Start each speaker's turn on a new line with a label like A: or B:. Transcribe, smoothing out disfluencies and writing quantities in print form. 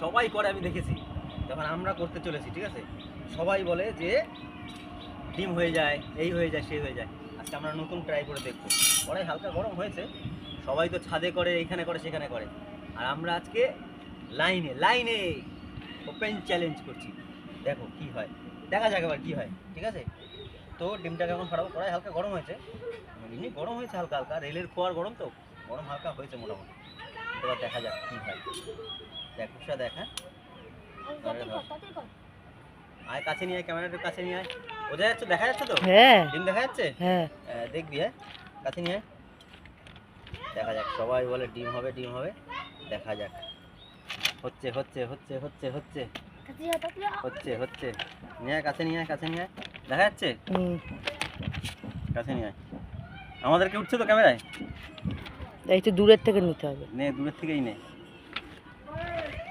A: সবাই করে আমি দেখেছি, যখন আমরা করতে চলেছি, ঠিক আছে, সবাই বলে যে ডিম হয়ে যায়, এই হয়ে যায়, সেই হয়ে যায়। আজকে আমরা নতুন ট্রাই করে দেখবো। কড়াই হালকা গরম হয়েছে, সবাই তো ছাদে করে, এইখানে করে, সেখানে করে, আর আমরা আজকে লাইনে লাইনে ওপেন চ্যালেঞ্জ করছি। দেখো কি হয়, দেখা যাক এবার কি হয়, ঠিক আছে। তো ডিমটাকে এখন ফাটাবো। কড়াই হালকা গরম হয়েছে, এমনি গরম হয়েছে হালকা হালকা, রেলের খোয়ার গরম তো, গরম হালকা হয়েছে মোটামুটি। এবার দেখা যাক কি হয়। দেখ উষা দেখ, হ্যাঁ আয় কাছে নিয়ে আয়, ক্যামেরাটার কাছে নিয়ে আয়। বোঝা যাচ্ছে, দেখা যাচ্ছে তো?
B: হ্যাঁ
A: ডিম দেখা যাচ্ছে?
B: হ্যাঁ।
A: দেখবি, হ্যাঁ কাছে নিয়ে আয়। দেখা যাক, সবাই বলে ডিম হবে, ডিম হবে, দেখা যাক। হচ্ছে হচ্ছে হচ্ছে হচ্ছে হচ্ছে হচ্ছে হচ্ছে নিয়ে আয়, কাছে নিয়ে আয়, কাছে নিয়ে আয়। দেখা যাচ্ছে? কাছে নিয়ে আয়। আমাদেরকে উঠছে তো ক্যামেরায়?
B: এই তো দূরের থেকে নিতে হবে।
A: নে, দূরের থেকেই নে।